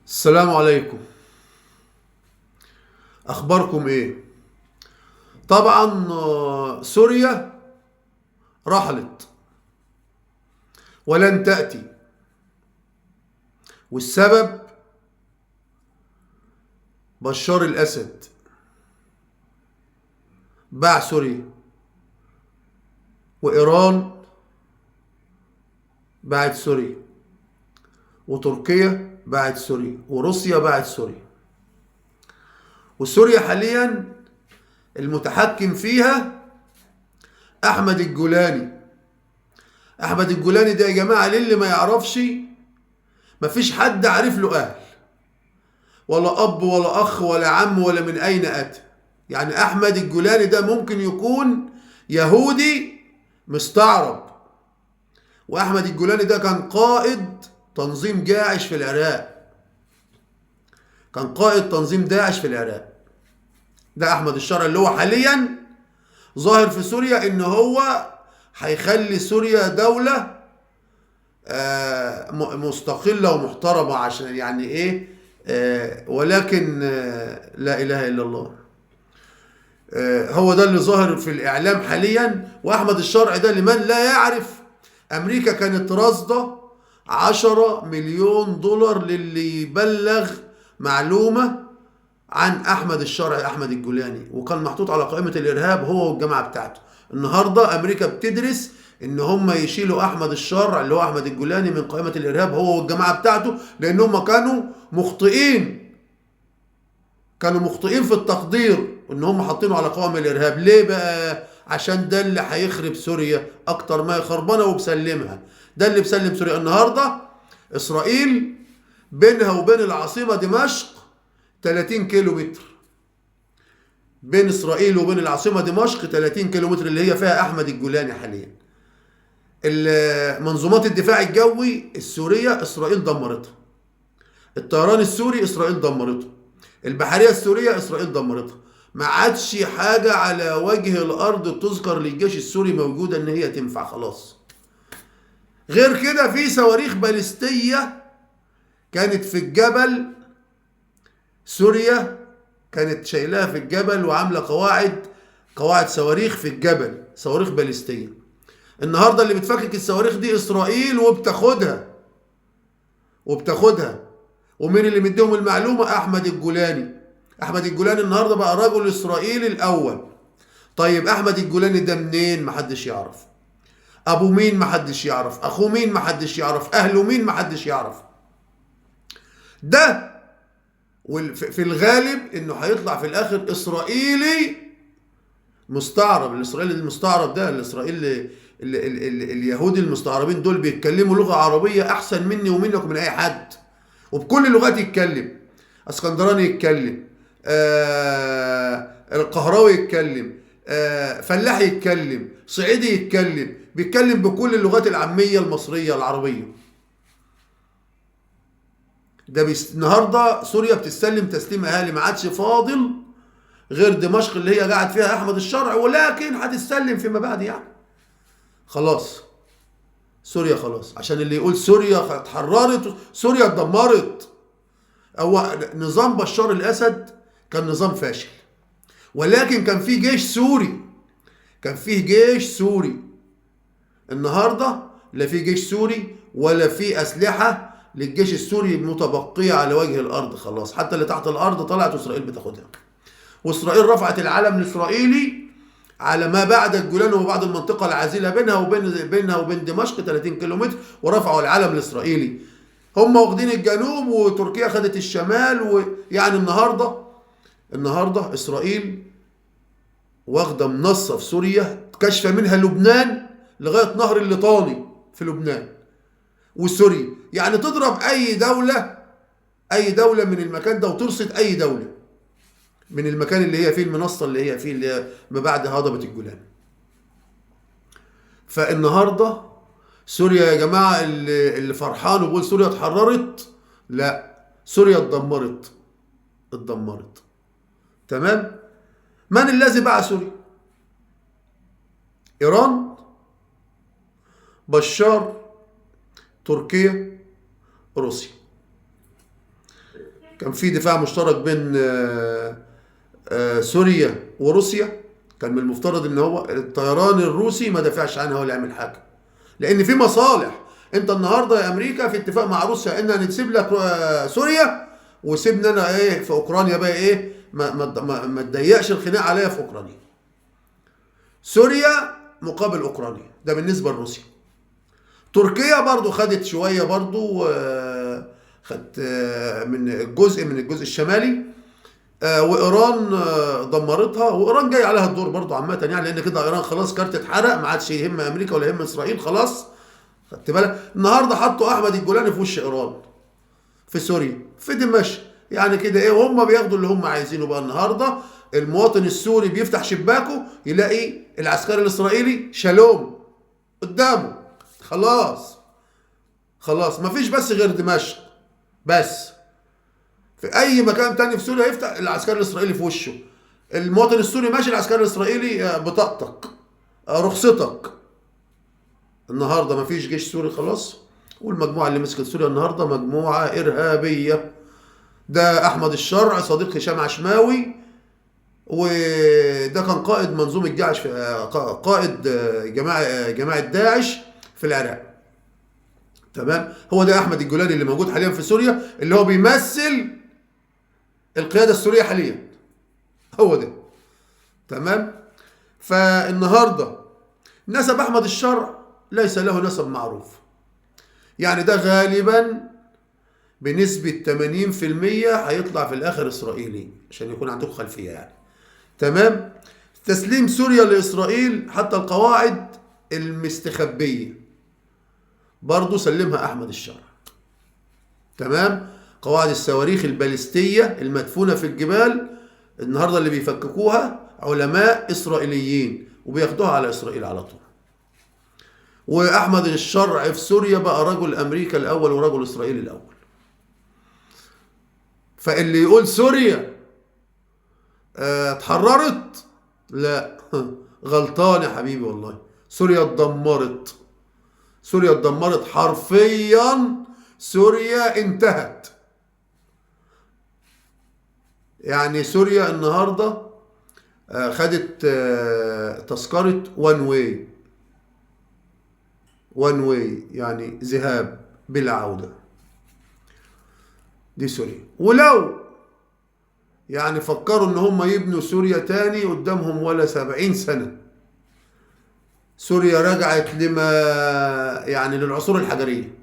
السلام عليكم. اخباركم ايه؟ طبعا سوريا رحلت ولن تأتي، والسبب بشار الأسد باع سوريا، وإيران باعت سوريا، وتركيا باعت سوريا، وروسيا باعت سوريا. وسوريا حاليا المتحكم فيها أحمد الجولاني. أحمد الجولاني ده يا جماعة للي ما يعرفش، مفيش حد عارف له أهل، ولا أب ولا أخ ولا عم ولا من أين أتى. يعني أحمد الجولاني ده ممكن يكون يهودي مستعرب، وأحمد الجولاني ده كان قائد تنظيم داعش في العراق، كان قائد تنظيم داعش في العراق. ده أحمد الشرع اللي هو حاليا ظاهر في سوريا إن هو هيخلي سوريا دولة مستقلة ومحترمة، عشان يعني إيه، ولكن لا إله إلا الله. هو ده اللي ظاهر في الإعلام حاليا. وأحمد الشرع ده لمن لا يعرف، أمريكا كانت راصدة 10 مليون دولار للي يبلغ معلومة عن أحمد الشرع أحمد الجولاني، وكان محطوط على قائمة الإرهاب هو والجماعة بتاعته. النهاردة أمريكا بتدرس إن هم يشيلوا أحمد الشرع اللي هو أحمد الجولاني من قائمة الإرهاب هو والجماعة بتاعته، لأن هم كانوا مخطئين، كانوا مخطئين في التقدير ان هم حاطينه على قوائم الارهاب. ليه بقى؟ عشان ده اللي هيخرب سوريا اكتر ما يخربنا وبسلمها. ده اللي بسلم سوريا. النهارده اسرائيل بينها وبين العاصمه دمشق 30 كيلو متر. بين اسرائيل وبين العاصمه دمشق 30 كيلو متر اللي هي فيها احمد الجولاني حاليا. منظومات الدفاع الجوي السوريه اسرائيل دمرتها. الطيران السوري اسرائيل دمرته. البحريه السوريه اسرائيل دمرتها. ما عادش حاجه على وجه الارض تذكر للجيش السوري موجوده ان هي تنفع خلاص. غير كده في صواريخ باليستيه كانت في الجبل، سوريا كانت شايلاها في الجبل وعامله قواعد صواريخ في الجبل، صواريخ باليستيه. النهارده اللي بتفكك الصواريخ دي اسرائيل وبتاخدها. ومين اللي مديهم المعلومه؟ احمد الجولاني. احمد الجولاني النهارده بقى رجل اسرائيلي الاول. طيب احمد الجولاني ده منين؟ محدش يعرف. ابو مين؟ محدش يعرف. اخوه مين؟ محدش يعرف. اهله مين؟ محدش يعرف. ده في الغالب انه هيطلع في الاخر اسرائيلي مستعرب. الاسرائيلي المستعرب ده الاسرائيلي اليهود المستعربين دول بيتكلموا لغه عربيه احسن مني ومنك ومن اي حد، وبكل اللغات يتكلم. اسكندراني يتكلم، القهراوي يتكلم، فلاح يتكلم، صعيدي يتكلم، بيتكلم بكل اللغات العاميه المصريه العربيه. ده النهارده سوريا بتستلم تسليم اهالي، ما عادش فاضل غير دمشق اللي هي قاعد فيها احمد الشرع، ولكن هتستلم فيما بعد يعني. خلاص سوريا خلاص. عشان اللي يقول سوريا اتحررت، سوريا اتدمرت. هو نظام بشار الاسد كان نظام فاشل، ولكن كان فيه جيش سوري، كان فيه جيش سوري. النهارده لا في جيش سوري ولا في اسلحه للجيش السوري متبقيه على وجه الارض. خلاص حتى اللي تحت الارض طلعت واسرائيل بتاخدها. واسرائيل رفعت العلم الاسرائيلي على ما بعد الجولان وبعد المنطقه العازله بينها وبين دمشق 30 كيلو متر، ورفعوا العلم الاسرائيلي. هم واخدين الجنوب وتركيا خدت الشمال. ويعني النهارده اسرائيل واخده منصه في سوريا كاشفه منها لبنان لغايه نهر الليطاني في لبنان وسوريا. يعني تضرب اي دوله من المكان ده وترصد اي دوله من المكان اللي هي فيه، المنصه اللي هي فيه، اللي هي ما بعد هضبه الجولان. فالنهارده سوريا يا جماعه اللي فرحان ويقول سوريا اتحررت، لا، سوريا اتدمرت. تمام. من الذي باع سوريا؟ ايران، بشار، تركيا، روسيا. كان في دفاع مشترك بين سوريا وروسيا. كان من المفترض ان هو الطيران الروسي ما دافعش عنها ولا يعمل حاجه، لان في مصالح. انت النهارده يا امريكا في اتفاق مع روسيا ان نسيب لك سوريا، وسيبنا انا ايه في اوكرانيا بقى ايه، ما تضيقش الخناق عليا في اوكرانيا. سوريا مقابل اوكرانيا، ده بالنسبه لروسيا. تركيا برضو خدت شويه برضو، خدت من الجزء الشمالي، وايران دمرتها. وايران جاي عليها الدور برضو عامه يعني، لان كده ايران خلاص كارت اتحرق، ما عادش يهم امريكا ولا يهم اسرائيل خلاص. خدت بالك النهارده حطوا احمد الجولاني في وش ايران في سوريا في دمشق، يعني كده ايه، وهم بياخدوا اللي هم عايزينه. بقى النهارده المواطن السوري بيفتح شباكه يلاقي العسكري الاسرائيلي شالوم قدامه. خلاص مفيش بس غير دمشق بس. في اي مكان تاني في سوريا يفتح العسكري الاسرائيلي في وشه. المواطن السوري ماشي، العسكري الاسرائيلي بطاقتك رخصتك. النهارده مفيش جيش سوري خلاص، والمجموعه اللي مسكت سوريا النهارده مجموعه ارهابيه. ده احمد الشرع صديق هشام عشماوي، وده كان قائد منظومه داعش، قائد جماعه داعش في العراق. تمام، هو ده احمد الجولاني اللي موجود حاليا في سوريا، اللي هو بيمثل القياده السوريه حاليا، هو ده. تمام. فالنهارده نسب احمد الشرع ليس له نسب معروف، يعني ده غالبا بنسبه 80% هيطلع في الاخر اسرائيلي، عشان يكون عندكم خلفيه يعني. تمام. تسليم سوريا لاسرائيل حتى القواعد المستخبيه برضه سلمها احمد الشرع. تمام. قواعد الصواريخ البالستيه المدفونه في الجبال النهارده اللي بيفككوها علماء اسرائيليين، وبياخدوها على اسرائيل على طول. واحمد الشرع في سوريا بقى رجل امريكا الاول ورجل اسرائيل الاول. فاللي يقول سوريا اتحررت، لا غلطان يا حبيبي والله. سوريا اتدمرت، سوريا اتدمرت حرفيا، سوريا انتهت. يعني سوريا النهارده خدت تذكرة وان واي يعني ذهاب بلا عودة. دي سوريا. ولو يعني فكروا ان هم يبنوا سوريا تاني قدامهم ولا 70 سنة. سوريا رجعت يعني للعصور الحجرية.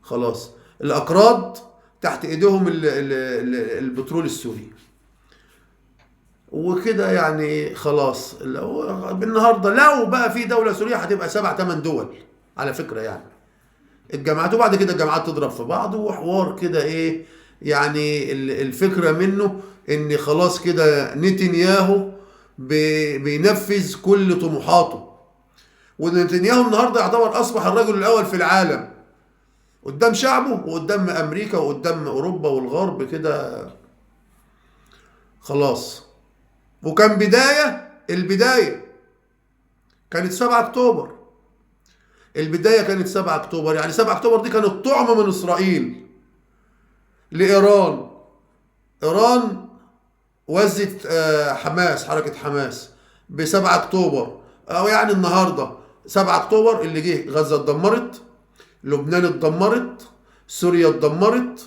خلاص الأكراد تحت ايديهم البترول السوري وكده يعني. خلاص بالنهارده لو بقى في دولة سورية هتبقى 7-8 دول على فكرة يعني الجامعات، وبعد كده الجامعات تضرب في بعض وحوار كده ايه يعني. الفكرة منه ان خلاص كده نتنياهو بينفذ كل طموحاته، ونتنياهو النهارده يعتبر اصبح الرجل الاول في العالم قدام شعبه وقدام امريكا وقدام اوروبا والغرب كده. خلاص. وكان البداية كانت 7 اكتوبر. البداية كانت 7 اكتوبر، يعني 7 اكتوبر دي كانت طعم من اسرائيل لإيران. إيران وزت حماس، حركة حماس ب7 اكتوبر، او يعني النهارده 7 اكتوبر اللي جه غزة اتدمرت، لبنان اتدمرت، سوريا اتدمرت.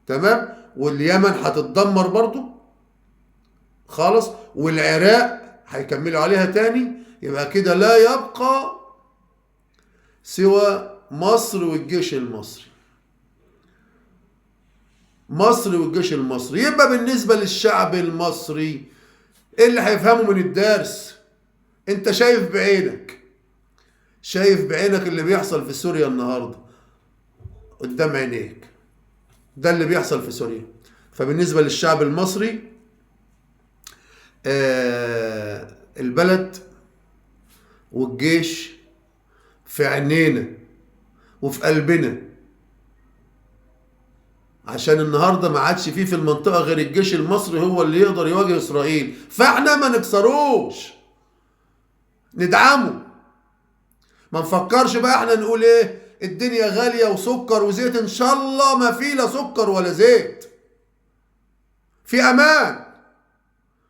تمام. واليمن هتتدمر برضو خالص، والعراق هيكملوا عليها تاني. يبقى كده لا يبقى سوى مصر والجيش المصري. مصر والجيش المصري. يبقى بالنسبة للشعب المصري ايه اللي هيفهمه من الدرس؟ انت شايف بعينك اللي بيحصل في سوريا النهاردة قدام عينيك، ده اللي بيحصل في سوريا. فبالنسبة للشعب المصري البلد والجيش في عينينا وفي قلبنا، عشان النهاردة ما عادش فيه في المنطقة غير الجيش المصري هو اللي يقدر يواجه إسرائيل. فاحنا ما نكسروش، ندعمه. ما نفكرش بقى احنا نقول ايه الدنيا غالية وسكر وزيت، ان شاء الله ما في لا سكر ولا زيت، في امان،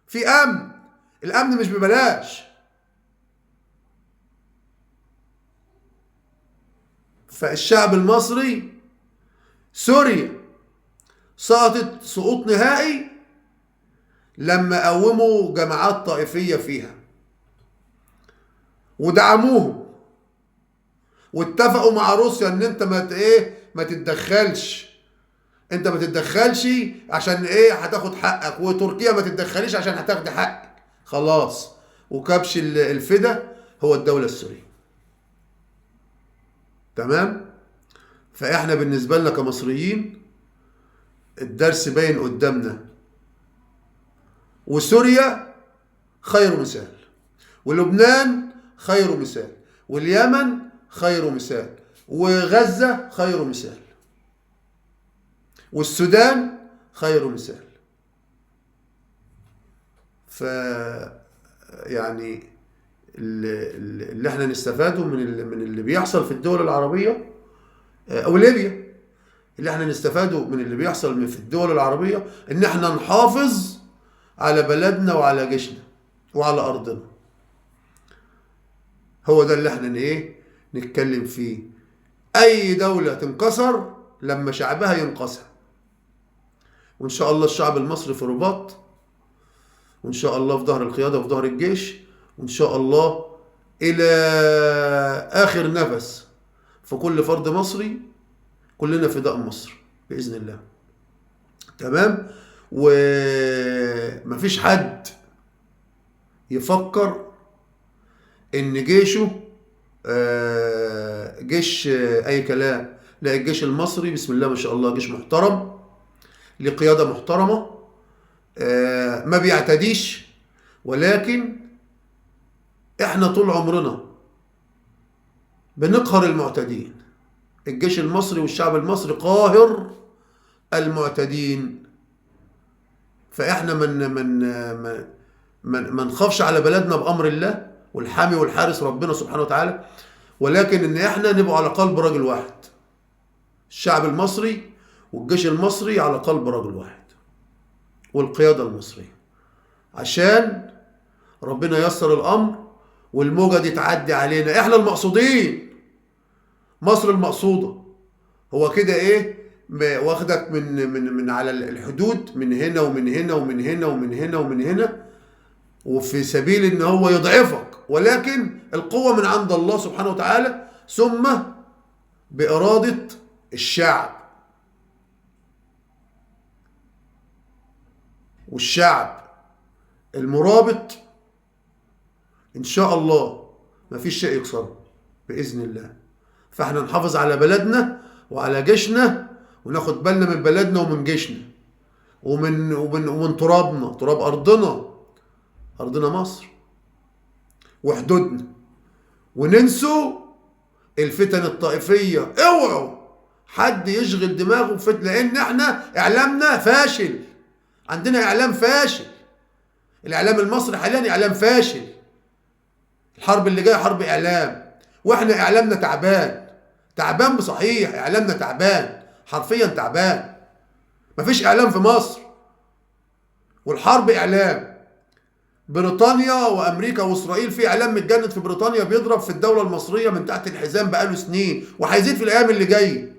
في امن. الامن مش ببلاش. فالشعب المصري، سوريا سقطت سقوط نهائي لما قوموا جماعات طائفية فيها ودعموهم واتفقوا مع روسيا ان انت ما تتدخلش. انت ما تتدخلش عشان هتاخد حقك، وتركيا ما تتدخليش عشان هتاخد حقك. خلاص. وكبش الفدا هو الدولة السورية. تمام. فاحنا بالنسبة لنا كمصريين الدرس باين قدامنا. وسوريا خير مثال، ولبنان خير مثال، واليمن خير مثال، وغزة خير مثال، والسودان خير مثال. يعني اللي احنا نستفاده من اللي بيحصل في الدول العربية، او ليبيا، اللي احنا نستفاده من اللي بيحصل في الدول العربية ان احنا نحافظ على بلدنا وعلى جيشنا وعلى ارضنا. هو ده اللي احنا نتكلم فيه. اي دولة تنكسر لما شعبها ينقسم. وان شاء الله الشعب المصري في رباط، وان شاء الله في ظهر القيادة وفي ظهر الجيش، وان شاء الله الى اخر نفس في كل فرد مصري، كلنا فداء مصر باذن الله. تمام. ومفيش حد يفكر ان جيشه جيش اي كلام. لا، الجيش المصري بسم الله ما شاء الله جيش محترم، لقيادة محترمة، ما بيعتديش. ولكن احنا طول عمرنا بنقهر المعتدين. الجيش المصري والشعب المصري قاهر المعتدين. فاحنا ما نخافش على بلدنا بأمر الله، والحامي والحارس ربنا سبحانه وتعالى. ولكن ان احنا نبقى على قلب رجل واحد. الشعب المصري والجيش المصري على قلب رجل واحد، والقيادة المصرية، عشان ربنا ييسر الامر والموجة دي تعدي علينا. احنا المقصودين، مصر المقصودة. هو كده واخدك من على الحدود، من هنا ومن هنا ومن هنا ومن هنا ومن هنا، وفي سبيل ان هو يضعفك. ولكن القوة من عند الله سبحانه وتعالى، ثم بإرادة الشعب. والشعب المرابط ان شاء الله ما فيش شيء يكسره بإذن الله. فاحنا نحافظ على بلدنا وعلى جيشنا، وناخد بالنا من بلدنا ومن جيشنا ومن ترابنا، تراب أرضنا مصر وحدودنا. وننسوا الفتن الطائفية. اوعوا حد يشغل دماغه بفتن، لأن احنا إعلامنا فاشل. عندنا إعلام فاشل. الإعلام المصري حاليا إعلام فاشل. الحرب اللي جاية حرب إعلام، واحنا إعلامنا تعبان بصحيح. إعلامنا تعبان، حرفيا تعبان. مفيش إعلام في مصر، والحرب إعلام. بريطانيا وامريكا واسرائيل، في اعلام متجند في بريطانيا بيضرب في الدوله المصريه من تحت الحزام بقاله سنين، وهيزيد في الايام اللي جايه.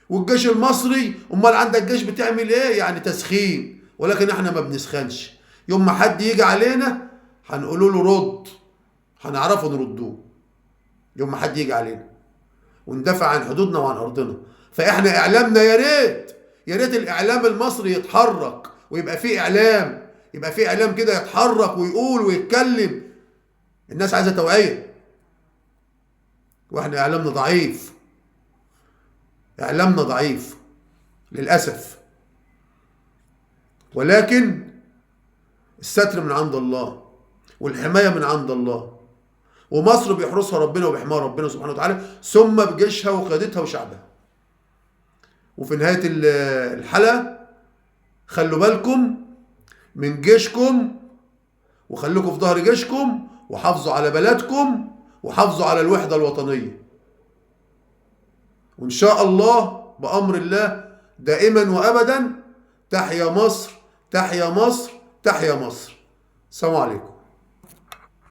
والجيش المصري، امال عندك جيش بتعمل ايه؟ يعني تسخين. ولكن احنا ما بنسخنش. يوم ما حد يجي علينا هنقول له رد، هنعرفه نردوه. يوم ما حد يجي علينا وندافع عن حدودنا وعن ارضنا. فاحنا اعلامنا يا ريت الاعلام المصري يتحرك، ويبقى فيه اعلام، يبقى في اعلام كده يتحرك ويقول ويتكلم. الناس عايزه توعيه، واحنا اعلامنا ضعيف. اعلامنا ضعيف للاسف. ولكن الستر من عند الله، والحمايه من عند الله. ومصر بيحرسها ربنا وبيحماها ربنا سبحانه وتعالى، ثم بجيشها وقيادتها وشعبها. وفي نهايه الحلقه، خلوا بالكم من جيشكم، وخليكم في ظهر جيشكم، وحافظوا على بلدكم، وحافظوا على الوحدة الوطنية. وإن شاء الله بأمر الله دائما وأبدا تحيا مصر، تحيا مصر، تحيا مصر. السلام عليكم.